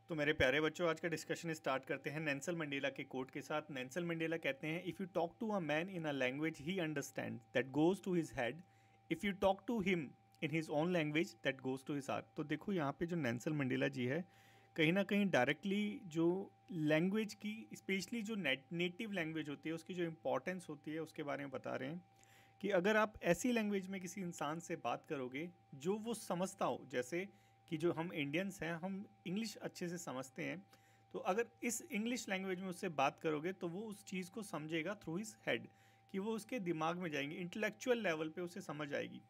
तो मेरे प्यारे बच्चों, आज का डिस्कशन स्टार्ट करते हैं नेल्सन मंडेला के कोट के साथ। नेल्सन मंडेला कहते हैं, if you talk to a man in a language he understand that goes to his head, if you talk to him in his own language that goes to his heart. तो देखो यहाँ पे जो Nelson Mandela जी है, कहीं ना कहीं directly जो लैंग्वेज की, स्पेशली जो नेटिव लैंग्वेज होती है उसकी जो इम्पोर्टेंस होती है उसके बारे में बता रहे हैं कि अगर आप ऐसी लैंग्वेज में किसी इंसान से बात करोगे जो वो समझता हो, जैसे कि जो हम इंडियंस हैं हम इंग्लिश अच्छे से समझते हैं, तो अगर इस इंग्लिश लैंग्वेज में उससे बात करोगे तो वो उस चीज़ को समझेगा थ्रू हिज हेड, कि वो उसके दिमाग में जाएंगे, इंटेलेक्चुअल लेवल पे उसे समझ आएगी।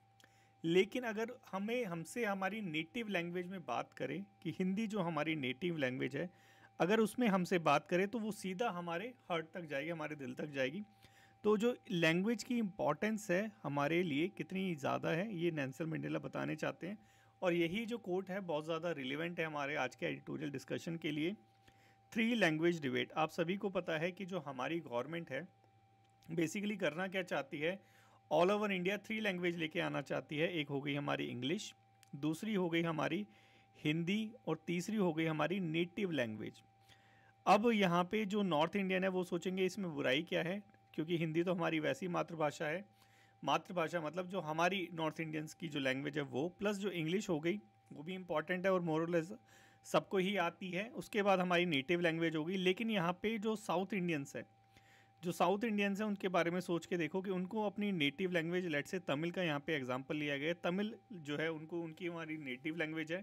लेकिन अगर हमें हमसे हमारी नेटिव लैंग्वेज में बात करें, कि हिंदी जो हमारी नेटिव लैंग्वेज है, अगर उसमें हमसे बात करें तो वो सीधा हमारे हार्ट तक जाएगी, हमारे दिल तक जाएगी। तो जो लैंग्वेज की इम्पॉर्टेंस है हमारे लिए कितनी ज़्यादा है, ये नेल्सन मंडेला बताने चाहते हैं। और यही जो कोट है बहुत ज़्यादा रिलेवेंट है हमारे आज के एडिटोरियल डिस्कशन के लिए। थ्री लैंग्वेज डिबेट, आप सभी को पता है कि जो हमारी गवर्नमेंट है बेसिकली करना क्या चाहती है, all over India three language लेके आना चाहती है। एक हो गई हमारी इंग्लिश, दूसरी हो गई हमारी हिंदी, और तीसरी हो गई हमारी नेटिव लैंग्वेज। अब यहाँ पे जो नॉर्थ इंडियन है वो सोचेंगे इसमें बुराई क्या है, क्योंकि हिंदी तो हमारी वैसी मातृभाषा है। मातृभाषा मतलब जो हमारी नॉर्थ इंडियंस की जो लैंग्वेज है वो, प्लस जो इंग्लिश हो गई वो भी इम्पॉर्टेंट है और मोरलेस सबको ही आती है। उसके बाद हमारी नेटिव लैंग्वेज हो गई। लेकिन यहाँ पे जो साउथ इंडियंस है, जो साउथ इंडियंस हैं उनके बारे में सोच के देखो कि उनको अपनी नेटिव लैंग्वेज, लेट से तमिल का यहाँ पे एग्जांपल लिया गया है। तमिल जो है उनको, उनकी हमारी नेटिव लैंग्वेज है,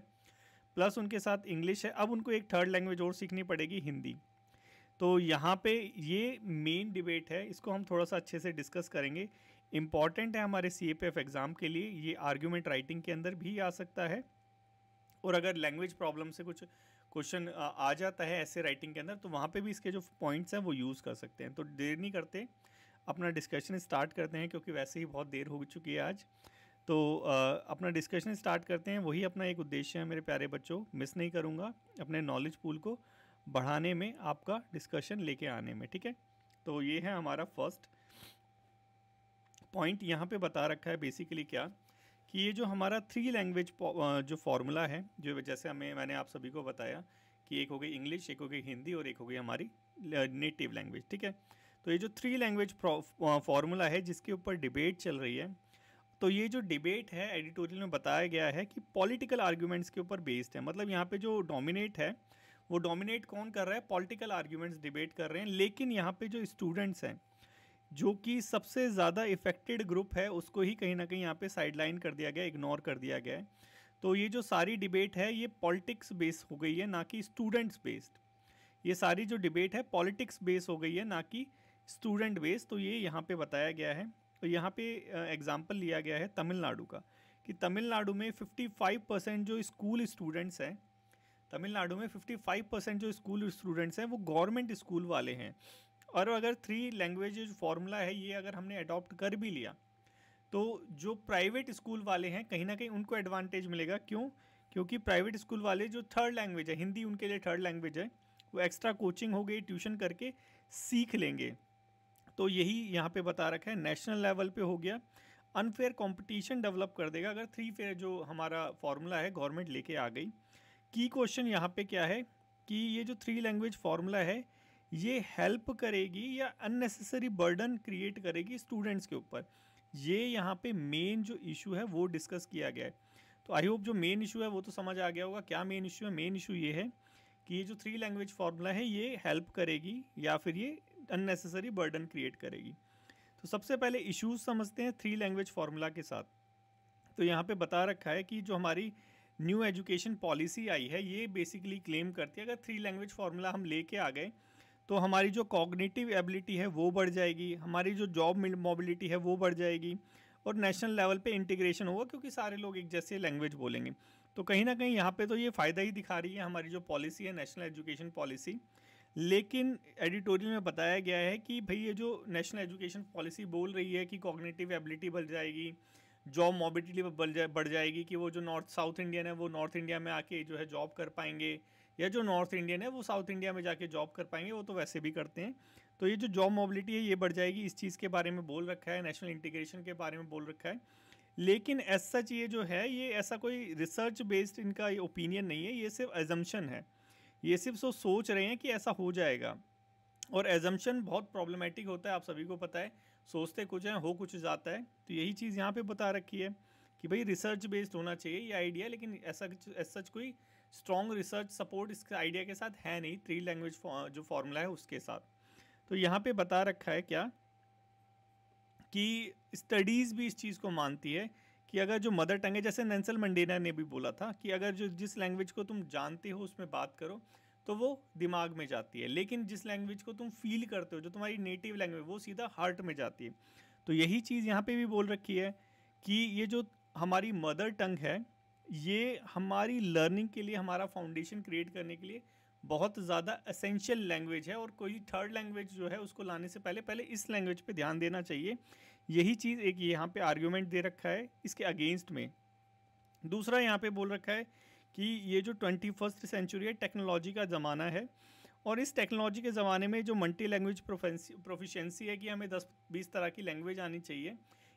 प्लस उनके साथ इंग्लिश है। अब उनको एक थर्ड लैंग्वेज और सीखनी पड़ेगी, हिंदी। तो यहाँ पे ये मेन डिबेट है, इसको हम थोड़ा सा अच्छे से डिस्कस करेंगे। इम्पॉर्टेंट है हमारे CAPF एग्ज़ाम के लिए, ये आर्ग्यूमेंट राइटिंग के अंदर भी आ सकता है। और अगर लैंग्वेज प्रॉब्लम से कुछ क्वेश्चन आ जाता है ऐसे राइटिंग के अंदर, तो वहाँ पे भी इसके जो पॉइंट्स हैं वो यूज़ कर सकते हैं। तो देर नहीं करते, अपना डिस्कशन स्टार्ट करते हैं, क्योंकि वैसे ही बहुत देर हो चुकी है आज। तो अपना डिस्कशन स्टार्ट करते हैं। वही अपना एक उद्देश्य है मेरे प्यारे बच्चों, मिस नहीं करूँगा अपने नॉलेज पूल को बढ़ाने में, आपका डिस्कशन लेके आने में, ठीक है। तो ये है हमारा फर्स्ट पॉइंट। यहाँ पे बता रखा है बेसिकली क्या, कि ये जो हमारा थ्री लैंग्वेज जो फॉर्मूला है, जो जैसे मैंने आप सभी को बताया कि एक हो गई इंग्लिश, एक हो गई हिंदी और एक हो गई हमारी नेटिव लैंग्वेज, ठीक है। तो ये जो थ्री लैंग्वेज फॉर्मूला है जिसके ऊपर डिबेट चल रही है, तो ये जो डिबेट है एडिटोरियल में बताया गया है कि पॉलिटिकल आर्ग्यूमेंट्स के ऊपर बेस्ड है। मतलब यहाँ पे जो डोमिनेट है, वो डोमिनेट कौन कर रहा है, पॉलिटिकल आर्ग्यूमेंट्स डिबेट कर रहे हैं। लेकिन यहाँ पे जो स्टूडेंट्स हैं, जो कि सबसे ज़्यादा इफेक्टेड ग्रुप है, उसको ही कहीं ना कहीं यहाँ पे साइडलाइन कर दिया गया, इग्नोर कर दिया गया है। तो ये जो सारी डिबेट है ये पॉलिटिक्स बेस हो गई है, ना कि स्टूडेंट्स बेस्ड। ये सारी जो डिबेट है पॉलिटिक्स बेस हो गई है, ना कि स्टूडेंट बेस। तो ये यहाँ पे बताया गया है। तो यहाँ पे एग्जाम्पल लिया गया है तमिलनाडु का, कि तमिलनाडु में 55% जो स्कूल स्टूडेंट्स हैं, तमिलनाडु में 55% जो स्कूल स्टूडेंट्स हैं वो गवर्नमेंट स्कूल वाले हैं। और अगर थ्री लैंग्वेज फॉर्मूला है ये अगर हमने अडॉप्ट कर भी लिया, तो जो प्राइवेट स्कूल वाले हैं कहीं ना कहीं उनको एडवांटेज मिलेगा। क्यों? क्योंकि प्राइवेट स्कूल वाले जो थर्ड लैंग्वेज है, हिंदी उनके लिए थर्ड लैंग्वेज है, वो एक्स्ट्रा कोचिंग हो गई, ट्यूशन करके सीख लेंगे। तो यही यहाँ पे बता रखा है। नेशनल लेवल पे हो गया, अनफेयर कंपटीशन डेवलप कर देगा अगर थ्री फेयर जो हमारा फॉर्मूला है गवर्नमेंट लेके आ गई। की क्वेश्चन यहाँ पे क्या है, कि ये जो थ्री लैंग्वेज फॉर्मूला है ये हेल्प करेगी या अननेसेसरी बर्डन क्रिएट करेगी स्टूडेंट्स के ऊपर। ये यहाँ पे मेन जो इशू है वो डिस्कस किया गया है। तो आई होप जो मेन इशू है वो तो समझ आ गया होगा। क्या मेन इशू है? मेन इशू ये है कि ये जो थ्री लैंग्वेज फॉर्मूला है ये हेल्प करेगी या फिर ये अननेसेसरी बर्डन क्रिएट करेगी। तो सबसे पहले इश्यूज समझते हैं थ्री लैंग्वेज फॉर्मूला के साथ। तो यहाँ पे बता रखा है कि जो हमारी न्यू एजुकेशन पॉलिसी आई है ये बेसिकली क्लेम करती है अगर थ्री लैंग्वेज फार्मूला हम लेके आ गए तो हमारी जो कॉग्निटिव एबिलिटी है वो बढ़ जाएगी, हमारी जो जॉब मोबिलिटी है वो बढ़ जाएगी, और नेशनल लेवल पे इंटीग्रेशन होगा क्योंकि सारे लोग एक जैसे लैंग्वेज बोलेंगे। तो कहीं ना कहीं यहाँ पे तो ये फ़ायदा ही दिखा रही है हमारी जो पॉलिसी है, नेशनल एजुकेशन पॉलिसी। लेकिन एडिटोरियल में बताया गया है कि भाई ये जो नेशनल एजुकेशन पॉलिसी बोल रही है कि कॉग्निटिव एबिलिटी बढ़ जाएगी, जॉब मोबिलिटी बढ़ जाएगी, कि वो जो नॉर्थ साउथ इंडियन है वो नॉर्थ इंडिया में आके जो है जॉब कर पाएंगे, या जो नॉर्थ इंडियन है वो साउथ इंडिया में जाके जॉब कर पाएंगे, वो तो वैसे भी करते हैं। तो ये जो जॉब मोबिलिटी है ये बढ़ जाएगी, इस चीज़ के बारे में बोल रखा है, नेशनल इंटीग्रेशन के बारे में बोल रखा है। लेकिन एज सच ये जो है ये ऐसा कोई रिसर्च बेस्ड इनका ओपिनियन नहीं है, ये सिर्फ एजम्पशन है ये सिर्फ सोच रहे हैं कि ऐसा हो जाएगा। और एजम्पशन बहुत प्रॉब्लमेटिक होता है, आप सभी को पता है, सोचते कुछ है हो कुछ जाता है। तो यही चीज़ यहाँ पे बता रखी है कि भाई रिसर्च बेस्ड होना चाहिए ये आइडिया, लेकिन ऐसा सच कोई स्ट्रॉन्ग रिसर्च सपोर्ट इस आइडिया के साथ है नहीं, 3 लैंग्वेज जो फॉर्मूला है उसके साथ। तो यहाँ पे बता रखा है क्या कि स्टडीज़ भी इस चीज़ को मानती है कि अगर जो मदर टंग है, जैसे नेल्सन मंडेला ने भी बोला था कि अगर जो जिस लैंग्वेज को तुम जानते हो उसमें बात करो तो वो दिमाग में जाती है, लेकिन जिस लैंग्वेज को तुम फील करते हो, जो तुम्हारी नेटिव लैंग्वेज, वो सीधा हार्ट में जाती है। तो यही चीज़ यहाँ पे भी बोल रखी है कि ये जो हमारी मदर टंग है ये हमारी लर्निंग के लिए, हमारा फाउंडेशन क्रिएट करने के लिए बहुत ज़्यादा एसेंशियल लैंग्वेज है, और कोई थर्ड लैंग्वेज जो है उसको लाने से पहले पहले इस लैंग्वेज पे ध्यान देना चाहिए। यही चीज़ एक यहाँ पे आर्ग्यूमेंट दे रखा है इसके अगेंस्ट में। दूसरा यहाँ पे बोल रखा है कि ये जो 21st सेंचुरी है, टेक्नोलॉजी का ज़माना है, और इस टेक्नोलॉजी के ज़माने में जो मल्टी लैंग्वेज प्रोफिशेंसी है कि हमें 10-20 तरह की लैंग्वेज आनी चाहिए,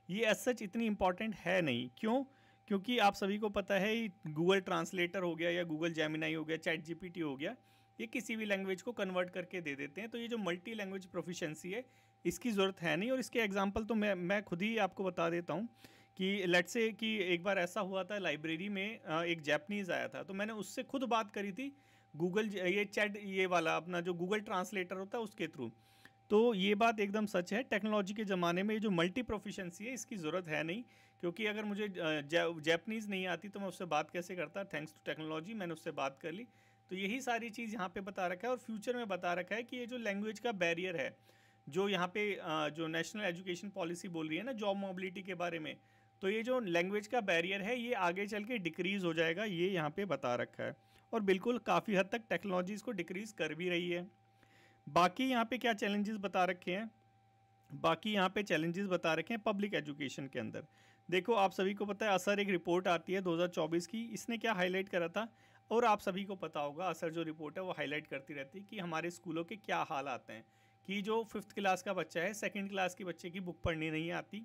ये एज सच इतनी इंपॉर्टेंट है नहीं। क्यों? क्योंकि आप सभी को पता है गूगल ट्रांसलेटर हो गया या गूगल जेमिनाई हो गया, चैट जीपीटी हो गया, ये किसी भी लैंग्वेज को कन्वर्ट करके दे देते हैं। तो ये जो मल्टी लैंग्वेज प्रोफिशेंसी है इसकी ज़रूरत है नहीं। और इसके एग्जांपल तो मैं खुद ही आपको बता देता हूँ कि लेट्स से कि एक बार ऐसा हुआ था, लाइब्रेरी में एक जैपनीज़ आया था, तो मैंने उससे खुद बात करी थी गूगल, ये चैट, ये वाला अपना जो गूगल ट्रांसलेटर होता है उसके थ्रू। तो ये बात एकदम सच है, टेक्नोलॉजी के ज़माने में ये जो मल्टी प्रोफिशेंसी है इसकी ज़रूरत है नहीं, क्योंकि अगर मुझे जैपनीज़ नहीं आती तो मैं उससे बात कैसे करता। थैंक्स टू टेक्नोलॉजी मैंने उससे बात कर ली। तो यही सारी चीज़ यहाँ पे बता रखा है, और फ्यूचर में बता रखा है कि ये जो लैंग्वेज का बैरियर है, जो यहाँ पे जो नेशनल एजुकेशन पॉलिसी बोल रही है ना जॉब मोबिलिटी के बारे में, तो ये जो लैंग्वेज का बैरियर है ये आगे चल के डिक्रीज़ हो जाएगा, ये यहाँ पे बता रखा है। और बिल्कुल काफ़ी हद तक टेक्नोलॉजी इसको डिक्रीज़ कर भी रही है। बाकी यहाँ पे क्या चैलेंजेस बता रखे हैं, बाकी यहाँ पे चैलेंजेस बता रखे हैं पब्लिक एजुकेशन के अंदर। देखो आप सभी को पता है असर एक रिपोर्ट आती है 2024 की, इसने क्या हाईलाइट करा था, और आप सभी को पता होगा असर जो रिपोर्ट है वो हाईलाइट करती रहती है कि हमारे स्कूलों के क्या हाल आते हैं, कि जो 5th क्लास का बच्चा है 2nd क्लास के बच्चे की बुक पढ़नी नहीं आती।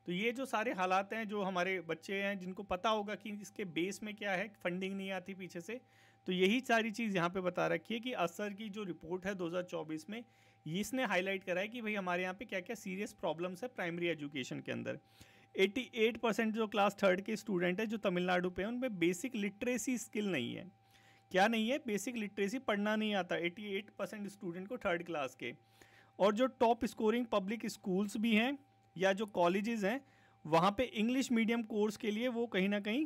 तो ये जो सारे हालात हैं, जो हमारे बच्चे हैं जिनको पता होगा कि इसके बेस में क्या है, फंडिंग नहीं आती पीछे से, तो यही सारी चीज़ यहाँ पे बता रखी है कि असर की जो रिपोर्ट है 2024 में, इसने हाईलाइट करा है कि भाई हमारे यहाँ पे क्या क्या सीरियस प्रॉब्लम्स है प्राइमरी एजुकेशन के अंदर। 88% जो क्लास 3rd के स्टूडेंट है जो तमिलनाडु पे हैं, उनमें बेसिक लिटरेसी स्किल नहीं है। क्या नहीं है? बेसिक लिटरेसी, पढ़ना नहीं आता 88% स्टूडेंट को 3rd क्लास के। और जो टॉप स्कोरिंग पब्लिक स्कूल्स भी हैं या जो कॉलेजेस हैं, वहाँ पे इंग्लिश मीडियम कोर्स के लिए वो कहीं ना कहीं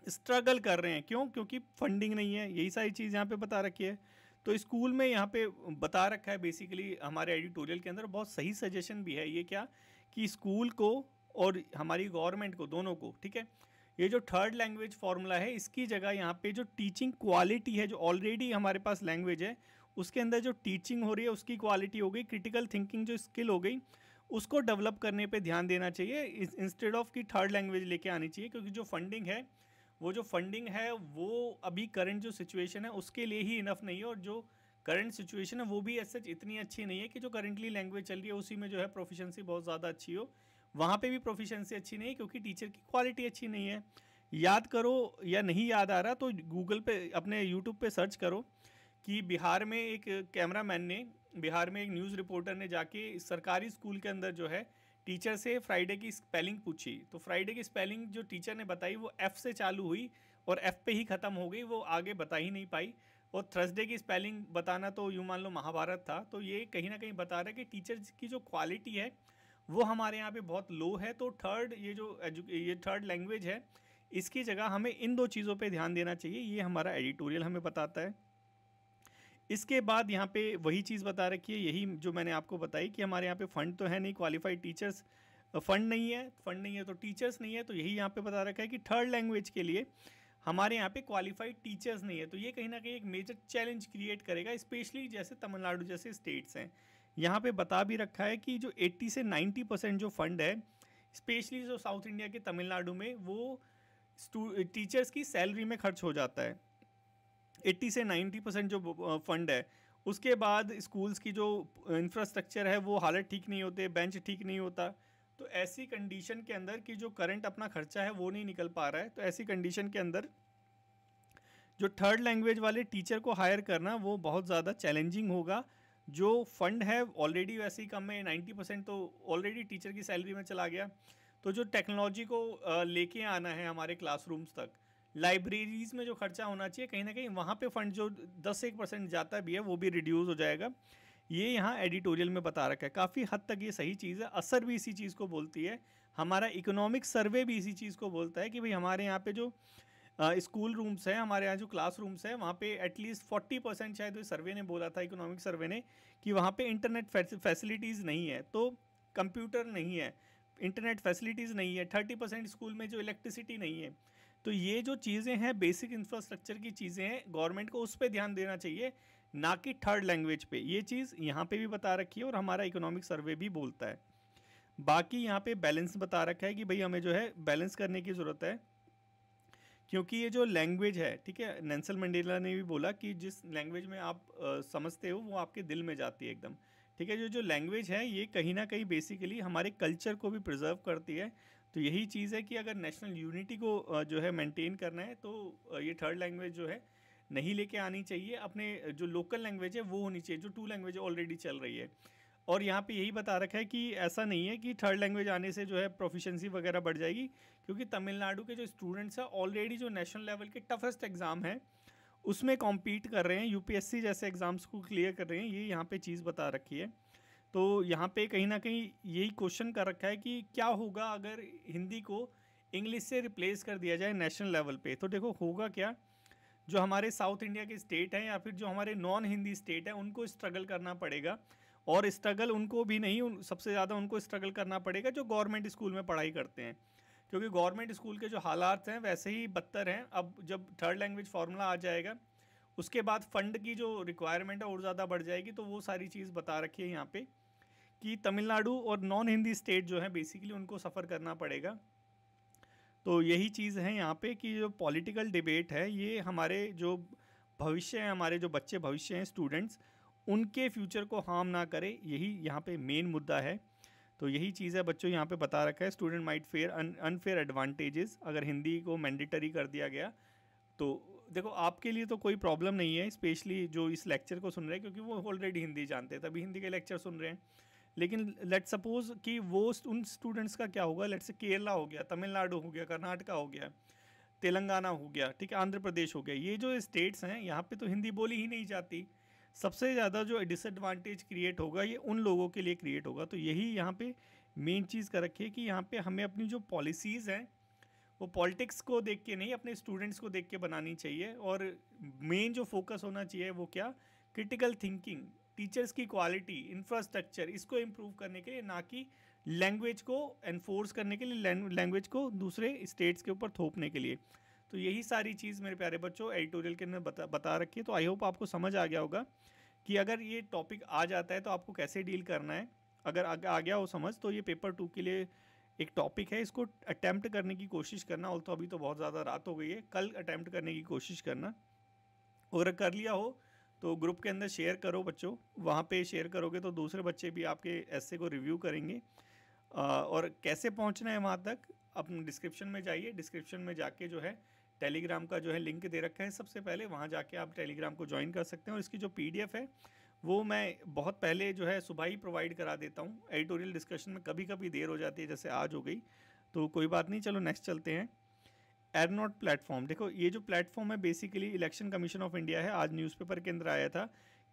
स्ट्रगल कर रहे हैं। क्यों? क्योंकि फंडिंग नहीं है। यही सारी चीज़ यहाँ पे बता रखी है। तो स्कूल में यहाँ पे बता रखा है बेसिकली, हमारे एडिटोरियल के अंदर बहुत सही सजेशन भी है। ये क्या कि स्कूल को और हमारी गवर्नमेंट को, दोनों को, ठीक है, ये जो 3rd लैंग्वेज फार्मूला है इसकी जगह यहाँ पे जो टीचिंग क्वालिटी है, जो ऑलरेडी हमारे पास लैंग्वेज है उसके अंदर जो टीचिंग हो रही है उसकी क्वालिटी हो गई, क्रिटिकल थिंकिंग जो स्किल हो गई, उसको डेवलप करने पे ध्यान देना चाहिए इंस्टेड ऑफ कि 3rd लैंग्वेज लेके आनी चाहिए। क्योंकि जो फंडिंग है वो अभी करंट जो सिचुएशन है उसके लिए ही इनफ नहीं है, और जो करंट सिचुएशन है वो भी ऐसे इतनी अच्छी नहीं है कि जो करंटली लैंग्वेज चल रही है उसी में जो है प्रोफिशेंसी बहुत ज़्यादा अच्छी हो। वहाँ पे भी प्रोफिशेंसी अच्छी नहीं है क्योंकि टीचर की क्वालिटी अच्छी नहीं है। याद करो, या नहीं याद आ रहा तो गूगल पे, अपने यूट्यूब पे सर्च करो कि बिहार में एक कैमरामैन ने, बिहार में एक न्यूज़ रिपोर्टर ने जाके सरकारी स्कूल के अंदर जो है टीचर से फ्राइडे की स्पेलिंग पूछी। तो फ्राइडे की स्पेलिंग जो टीचर ने बताई वो एफ़ से चालू हुई और एफ़ पे ही ख़त्म हो गई, वो आगे बता ही नहीं पाई। और थर्सडे की स्पेलिंग बताना तो यूँ मान लो महाभारत था। तो ये कहीं ना कहीं बता रहा है कि टीचर की जो क्वालिटी है वो हमारे यहाँ पे बहुत लो है। तो ये थर्ड लैंग्वेज है, इसकी जगह हमें इन दो चीज़ों पे ध्यान देना चाहिए। ये हमारा एडिटोरियल हमें बताता है। इसके बाद यहाँ पे वही चीज़ बता रखी है, यही जो मैंने आपको बताई कि हमारे यहाँ पे फंड तो है नहीं, क्वालिफाइड टीचर्स, फंड नहीं है तो टीचर्स नहीं है। तो यही यहाँ पे बता रखा है कि 3rd लैंग्वेज के लिए हमारे यहाँ पे क्वालिफाइड टीचर्स नहीं है। तो ये कहीं ना कहीं एक मेजर चैलेंज क्रिएट करेगा, स्पेशली जैसे तमिलनाडु जैसे स्टेट्स हैं। यहाँ पे बता भी रखा है कि जो 80 से 90% जो फंड है, स्पेशली जो साउथ इंडिया के तमिलनाडु में, वो टीचर्स की सैलरी में खर्च हो जाता है। 80 से 90% जो फंड है, उसके बाद स्कूल्स की जो इंफ्रास्ट्रक्चर है वो हालत ठीक नहीं होते, बेंच ठीक नहीं होता। तो ऐसी कंडीशन के अंदर कि जो करंट अपना खर्चा है वो नहीं निकल पा रहा है, तो ऐसी कंडीशन के अंदर जो थर्ड लैंग्वेज वाले टेचर को हायर करना वो बहुत ज़्यादा चैलेंजिंग होगा। जो फंड है ऑलरेडी वैसे ही कम है, 90% तो ऑलरेडी टीचर की सैलरी में चला गया। तो जो टेक्नोलॉजी को लेके आना है हमारे क्लासरूम्स तक, लाइब्रेरीज में जो खर्चा होना चाहिए कहीं ना कहीं वहाँ पे फंड जो 10-1% जाता भी है वो भी रिड्यूस हो जाएगा। ये यहाँ एडिटोरियल में बता रखा है, काफ़ी हद तक ये सही चीज़ है। असर भी इसी चीज़ को बोलती है, हमारा इकोनॉमिक सर्वे भी इसी चीज़ को बोलता है कि भाई हमारे यहाँ पे जो स्कूल रूम्स हैं, हमारे यहाँ जो क्लास रूम्स हैं, वहाँ पे एटलीस्ट 40% शायद सर्वे ने बोला था, इकोनॉमिक सर्वे ने, कि वहाँ पे इंटरनेट फैसिलिटीज़ नहीं है, तो कंप्यूटर नहीं है, इंटरनेट फैसिलिटीज़ नहीं है, 30% स्कूल में जो इलेक्ट्रिसिटी नहीं है। तो ये जो चीज़ें हैं, बेसिक इंफ्रास्ट्रक्चर की चीज़ें हैं, गवर्नमेंट को उस पर ध्यान देना चाहिए, ना कि थर्ड लैंग्वेज पे। ये चीज़ यहाँ पे भी बता रखी है और हमारा इकोनॉमिक सर्वे भी बोलता है। बाकी यहाँ पे बैलेंस बता रखा है कि भाई हमें जो है बैलेंस करने की ज़रूरत है, क्योंकि ये जो लैंग्वेज है, ठीक है, नेल्सन मंडेला ने भी बोला कि जिस लैंग्वेज में आप समझते हो वो आपके दिल में जाती है एकदम, ठीक है। जो लैंग्वेज है ये कहीं ना कहीं बेसिकली हमारे कल्चर को भी प्रिजर्व करती है। तो यही चीज़ है कि अगर नेशनल यूनिटी को जो है मेंटेन करना है तो ये थर्ड लैंग्वेज जो है नहीं लेके आनी चाहिए। अपने जो लोकल लैंग्वेज है वो होनी चाहिए, जो टू लैंग्वेज ऑलरेडी चल रही है। और यहाँ पे यही बता रखा है कि ऐसा नहीं है कि थर्ड लैंग्वेज आने से जो है प्रोफिशिएंसी वगैरह बढ़ जाएगी, क्योंकि तमिलनाडु के जो स्टूडेंट्स हैं ऑलरेडी जो नेशनल लेवल के टफेस्ट एग्ज़ाम है उसमें कॉम्पीट कर रहे हैं, यूपीएससी जैसे एग्ज़ाम्स को क्लियर कर रहे हैं। ये यहाँ पे चीज़ बता रखी है। तो यहाँ पे कहीं ना कहीं यही क्वेश्चन कर रखा है कि क्या होगा अगर हिंदी को इंग्लिश से रिप्लेस कर दिया जाए नेशनल लेवल पे। तो देखो होगा क्या, जो हमारे साउथ इंडिया के स्टेट हैं या फिर जो हमारे नॉन हिंदी स्टेट हैं उनको स्ट्रगल करना पड़ेगा। और स्ट्रगल उनको भी नहीं, सबसे ज़्यादा उनको स्ट्रगल करना पड़ेगा जो गवर्नमेंट स्कूल में पढ़ाई करते हैं, क्योंकि गवर्नमेंट स्कूल के जो हालात हैं वैसे ही बदतर हैं। अब जब थर्ड लैंग्वेज फार्मूला आ जाएगा उसके बाद फंड की जो रिक्वायरमेंट है और ज़्यादा बढ़ जाएगी। तो वो सारी चीज़ बता रखी है यहाँ पे कि तमिलनाडु और नॉन हिंदी स्टेट जो है बेसिकली उनको सफ़र करना पड़ेगा। तो यही चीज़ है यहाँ पे कि जो पॉलिटिकल डिबेट है ये हमारे जो भविष्य है, हमारे जो बच्चे भविष्य हैं स्टूडेंट्स, उनके फ्यूचर को हार्म ना करे, यही यहाँ पे मेन मुद्दा है। तो यही चीज़ है बच्चों, यहाँ पे बता रखा है student might fair unfair advantages अगर हिंदी को मैंडेटरी कर दिया गया। तो देखो आपके लिए तो कोई प्रॉब्लम नहीं है, स्पेशली जो इस लेक्चर को सुन रहे हैं, क्योंकि वो ऑलरेडी हिंदी जानते हैं तभी हिंदी के लेक्चर सुन रहे हैं। लेकिन लेट्स सपोज कि वो उन स्टूडेंट्स का क्या होगा, लेट्स से केरला हो गया, तमिलनाडु हो गया, कर्नाटका हो गया, तेलंगाना हो गया, ठीक है, आंध्र प्रदेश हो गया, ये जो स्टेट्स हैं यहाँ पे तो हिंदी बोली ही नहीं जाती। सबसे ज़्यादा जो डिसएडवांटेज क्रिएट होगा ये उन लोगों के लिए क्रिएट होगा। तो यही यहाँ पे मेन चीज़ कर रखी है कि यहाँ पे हमें अपनी जो पॉलिसीज़ हैं वो पॉलिटिक्स को देख के नहीं, अपने स्टूडेंट्स को देख के बनानी चाहिए। और मेन जो फोकस होना चाहिए वो क्या, क्रिटिकल थिंकिंग, टीचर्स की क्वालिटी, इंफ्रास्ट्रक्चर, इसको इम्प्रूव करने के लिए, ना कि लैंग्वेज को एनफोर्स करने के लिए, लैंग्वेज को दूसरे स्टेट्स के ऊपर थोपने के लिए। तो यही सारी चीज़ मेरे प्यारे बच्चों एडिटोरियल के अंदर बता रखी है। तो आई होप आपको समझ आ गया होगा कि अगर ये टॉपिक आ जाता है तो आपको कैसे डील करना है। अगर आ गया हो समझ तो ये पेपर 2 के लिए एक टॉपिक है, इसको अटैम्प्ट करने की कोशिश करना। और तो अभी तो बहुत ज़्यादा रात हो गई है, कल अटैम्प्ट करने की कोशिश करना। और कर लिया हो तो ग्रुप के अंदर शेयर करो बच्चों, वहाँ पे शेयर करोगे तो दूसरे बच्चे भी आपके ऐसे को रिव्यू करेंगे। और कैसे पहुँचना है वहाँ तक, अपने डिस्क्रिप्शन में जाइए, डिस्क्रिप्शन में जाके जो है टेलीग्राम का जो है लिंक दे रखा है सबसे पहले, वहाँ जाके आप टेलीग्राम को ज्वाइन कर सकते हैं। और इसकी जो PDF है वो मैं बहुत पहले जो है सुबह ही प्रोवाइड करा देता हूँ। एडिटोरियल डिस्कशन में कभी कभी देर हो जाती है, जैसे आज हो गई, तो कोई बात नहीं, चलो नेक्स्ट चलते हैं। एयरनॉट प्लेटफॉर्म, देखो ये जो प्लेटफॉर्म है basically election commission of India है। आज न्यूज़पेपर के अंदर आया था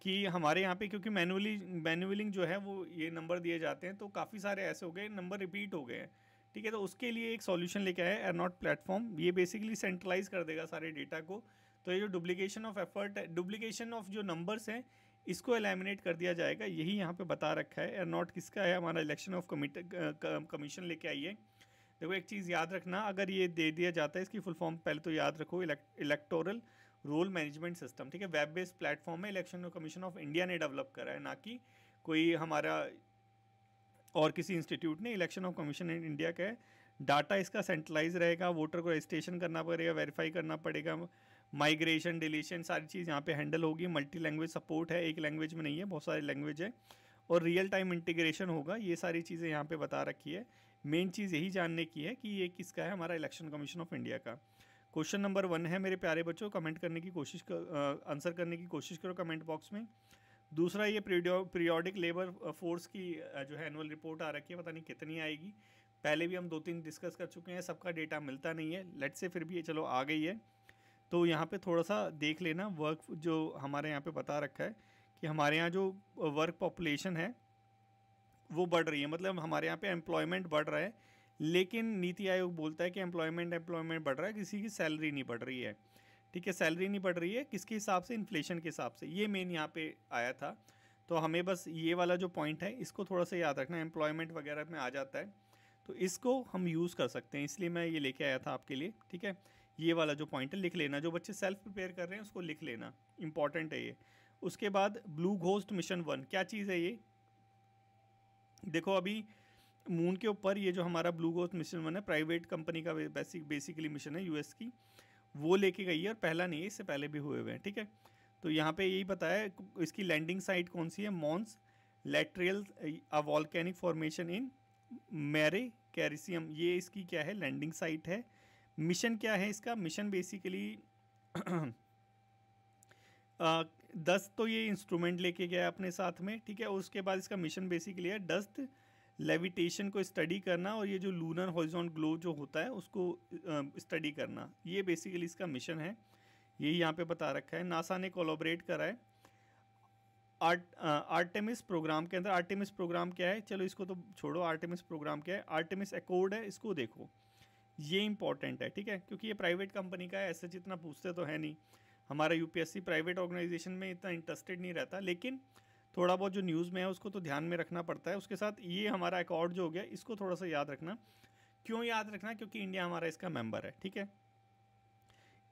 कि हमारे यहाँ पे क्योंकि मैनुअलिंग जो है वो ये नंबर दिए जाते हैं, तो काफ़ी सारे ऐसे हो गए नंबर रिपीट हो गए हैं, ठीक है। तो उसके लिए एक सॉल्यूशन लेके आया एयरनॉट प्लेटफॉर्म। ये बेसिकली सेंट्रलाइज कर देगा सारे डेटा को। तो ये जो डुप्लीकेशन ऑफ एफर्ट है, डुप्लीकेशन ऑफ जो नंबर्स हैं, इसको एलिमिनेट कर दिया जाएगा। यही यहाँ पे बता रखा है। एयरनॉट किसका है, हमारा इलेक्शन ऑफ कमीशन लेके आई है। देखो एक चीज़ याद रखना, अगर ये दे दिया जाता है, इसकी फुल फॉर्म पहले तो याद रखो, इलेक्टोरल रोल मैनेजमेंट सिस्टम, ठीक है। वेब बेस्ड प्लेटफॉर्म है, इलेक्शन कमीशन ऑफ इंडिया ने डेवलप करा है, ना कि कोई हमारा और किसी इंस्टीट्यूट ने। इलेक्शन ऑफ कमीशन इंडिया का है। डाटा इसका सेंट्रलाइज रहेगा, वोटर को रजिस्ट्रेशन करना पड़ेगा, वेरीफाई करना पड़ेगा, माइग्रेशन डिलीशन सारी चीज़ यहाँ पे हैंडल होगी। मल्टी लैंग्वेज सपोर्ट है, एक लैंग्वेज में नहीं है, बहुत सारी लैंग्वेज है। और रियल टाइम इंटीग्रेशन होगा। ये सारी चीज़ें यहाँ पे बता रखी है। मेन चीज़ यही जानने की है कि ये किसका है, हमारा इलेक्शन कमीशन ऑफ इंडिया का। क्वेश्चन नंबर 1 है मेरे प्यारे बच्चों, कमेंट करने की कोशिश कर, आंसर करने की कोशिश करो कमेंट बॉक्स में। दूसरा, ये पीरियोडिक लेबर फोर्स की जो है एनुअल रिपोर्ट आ रखी है, पता नहीं कितनी आएगी। पहले भी हम 2-3 डिस्कस कर चुके हैं, सबका डेटा मिलता नहीं है, लेट से फिर भी ये चलो आ गई है। तो यहाँ पे थोड़ा सा देख लेना, वर्क जो हमारे यहाँ पे बता रखा है कि हमारे यहाँ जो वर्क पॉपुलेशन है वो बढ़ रही है, मतलब हमारे यहाँ पे एम्प्लॉयमेंट बढ़ रहा है, लेकिन नीति आयोग बोलता है कि एम्प्लॉयमेंट बढ़ रहा है, किसी की सैलरी नहीं बढ़ रही है। ठीक है, सैलरी नहीं बढ़ रही है, किसके हिसाब से? इन्फ्लेशन के हिसाब से। ये मेन यहाँ पे आया था। तो हमें बस ये वाला जो पॉइंट है इसको थोड़ा सा याद रखना, एम्प्लॉयमेंट वगैरह में आ जाता है, तो इसको हम यूज़ कर सकते हैं, इसलिए मैं ये लेके आया था आपके लिए। ठीक है, ये वाला जो पॉइंट है लिख लेना, जो बच्चे सेल्फ प्रिपेयर कर रहे हैं उसको लिख लेना, इंपॉर्टेंट है ये। उसके बाद ब्लू घोस्ट मिशन 1, क्या चीज़ है ये? देखो अभी मून के ऊपर ये जो हमारा ब्लू घोस्ट मिशन 1 है, प्राइवेट कंपनी का बेसिकली मिशन है यूएस की, वो लेके गई है, और पहला नहीं है, इससे पहले भी हुए हुए हैं। ठीक है, तो यहाँ पे यही बताया इसकी लैंडिंग साइट कौन सी है, Mons Latreille a volcanic formation in Mare Crisium, ये इसकी क्या है, लैंडिंग साइट है। मिशन क्या है इसका? मिशन बेसिकली 10 तो ये इंस्ट्रूमेंट लेके गया अपने साथ में। ठीक है, उसके बाद इसका मिशन बेसिकली है डस्ट लेविटेशन को स्टडी करना, और ये जो लूनर हॉरिजॉन ग्लो जो होता है उसको स्टडी करना, ये बेसिकली इसका मिशन है। ये यहाँ पे बता रखा है। नासा ने कोलैबोरेट करा है आर्टेमिस प्रोग्राम के अंदर। आर्टेमिस प्रोग्राम क्या है, चलो इसको तो छोड़ो, आर्टेमिस प्रोग्राम क्या है? आर्टेमिस अकॉर्ड है, इसको देखो, ये इंपॉर्टेंट है। ठीक है, क्योंकि ये प्राइवेट कंपनी का है, ऐसे जितना पूछते तो है नहीं, हमारा यूपीएससी प्राइवेट ऑर्गेनाइजेशन में इतना इंटरेस्टेड नहीं रहता, लेकिन थोड़ा बहुत जो न्यूज़ में है उसको तो ध्यान में रखना पड़ता है। उसके साथ ये हमारा अकॉर्ड जो हो गया, इसको थोड़ा सा याद रखना। क्यों याद रखना? क्योंकि इंडिया हमारा इसका मेंबर है। ठीक है,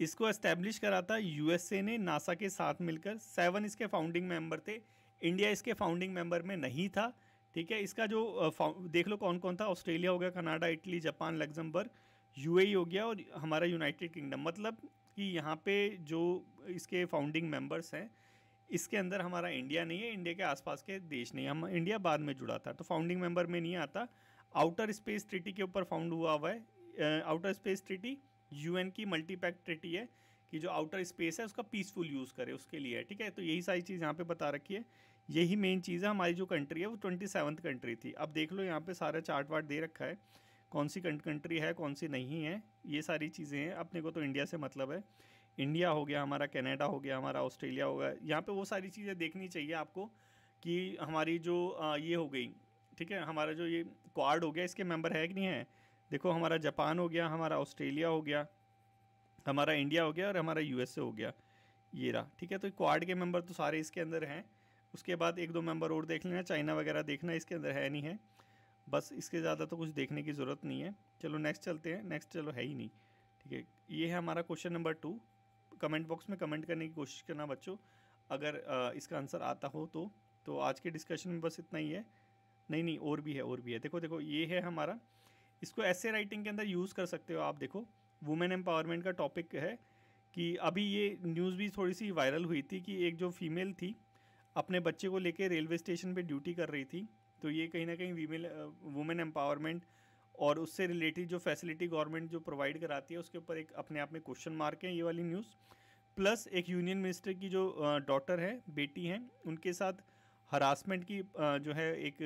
इसको एस्टेब्लिश करा था यूएसए ने नासा के साथ मिलकर। 7 इसके फाउंडिंग मेंबर थे, इंडिया इसके फाउंडिंग मेंबर में नहीं था। ठीक है, इसका जो देख लो कौन कौन था, ऑस्ट्रेलिया हो गया, Canada, Italy, Japan, Luxembourg, UAE हो गया, और हमारा यूनाइटेड किंगडम। मतलब कि यहाँ पे जो इसके फाउंडिंग मेंबर्स हैं, इसके अंदर हमारा इंडिया नहीं है, इंडिया के आसपास के देश नहीं, हम इंडिया बाद में जुड़ा था, तो फाउंडिंग मेंबर में नहीं आता। आउटर स्पेस ट्रीटी के ऊपर फाउंड हुआ है। आउटर स्पेस ट्रीटी यूएन की मल्टीपैक्ट ट्रीटी है, कि जो आउटर स्पेस है उसका पीसफुल यूज़ करे, उसके लिए है। ठीक है, तो यही सारी चीज़ यहाँ पे बता रखी है, यही मेन चीज़ है। हमारी जो कंट्री है वो 27th कंट्री थी। अब देख लो यहाँ पे सारा चार्ट वार्ट दे रखा है, कौन सी कंट्री है कौन सी नहीं है, ये सारी चीज़ें हैं। अपने को तो इंडिया से मतलब है, इंडिया हो गया हमारा, कनाडा हो गया हमारा, ऑस्ट्रेलिया हो गया, यहाँ पे वो सारी चीज़ें देखनी चाहिए आपको, कि हमारी जो ये हो गई, ठीक है, हमारा जो ये क्वाड हो गया, इसके मेंबर है कि नहीं है? देखो हमारा जापान हो गया, हमारा ऑस्ट्रेलिया हो गया, हमारा इंडिया हो गया, और हमारा यूएसए हो गया, ये रहा। ठीक है, तो क्वाड के मेंबर तो सारे इसके अंदर हैं। उसके बाद 1-2 मेंबर और देख लेना, चाइना वगैरह देखना, इसके अंदर है नहीं है, बस इसके ज़्यादा तो कुछ देखने की ज़रूरत नहीं है। चलो नेक्स्ट चलते हैं, नेक्स्ट चलो है ही नहीं। ठीक है, ये है हमारा क्वेश्चन नंबर 2। कमेंट बॉक्स में कमेंट करने की कोशिश करना बच्चों, अगर इसका आंसर आता हो तो आज के डिस्कशन में बस इतना ही है। नहीं, और भी है, और भी है। देखो देखो, ये है हमारा, इसको ऐसे राइटिंग के अंदर यूज़ कर सकते हो आप। देखो, वुमेन एम्पावरमेंट का टॉपिक है, कि अभी ये न्यूज़ भी थोड़ी सी वायरल हुई थी, कि एक जो फीमेल थी अपने बच्चे को लेके रेलवे स्टेशन पे ड्यूटी कर रही थी। तो ये कहीं ना कहीं वुमेन एम्पावरमेंट और उससे रिलेटेड जो फैसिलिटी गवर्नमेंट जो प्रोवाइड कराती है उसके ऊपर एक अपने आप में क्वेश्चन मार्क है ये वाली न्यूज़। प्लस एक यूनियन मिनिस्टर की जो डॉटर है, बेटी हैं, उनके साथ हरासमेंट की जो है एक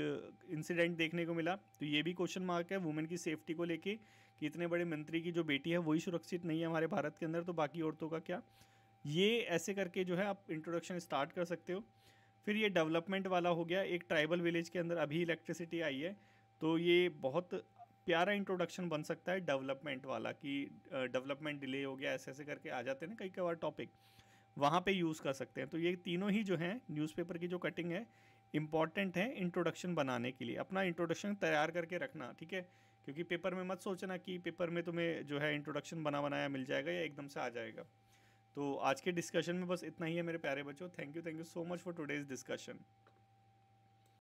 इंसिडेंट देखने को मिला, तो ये भी क्वेश्चन मार्क है वुमेन की सेफ्टी को लेके, कि इतने बड़े मंत्री की जो बेटी है वही सुरक्षित नहीं है हमारे भारत के अंदर, तो बाकी औरतों का क्या? ये ऐसे करके जो है आप इंट्रोडक्शन स्टार्ट कर सकते हो। फिर ये डेवलपमेंट वाला हो गया, एक ट्राइबल विलेज के अंदर अभी इलेक्ट्रिसिटी आई है, तो ये बहुत प्यारा इंट्रोडक्शन बन सकता है डेवलपमेंट वाला, कि डेवलपमेंट डिले हो गया, ऐसे ऐसे करके आ जाते हैं ना कई कई बार टॉपिक, वहाँ पे यूज़ कर सकते हैं। तो ये तीनों ही जो हैं न्यूज़पेपर की जो कटिंग है इंपॉर्टेंट है इंट्रोडक्शन बनाने के लिए। अपना इंट्रोडक्शन तैयार करके रखना, ठीक है, क्योंकि पेपर में मत सोचना कि पेपर में तुम्हें जो है इंट्रोडक्शन बना बनाया मिल जाएगा या एकदम से आ जाएगा। तो आज के डिस्कशन में बस इतना ही है मेरे प्यारे बच्चों। Thank you so much for today's discussion.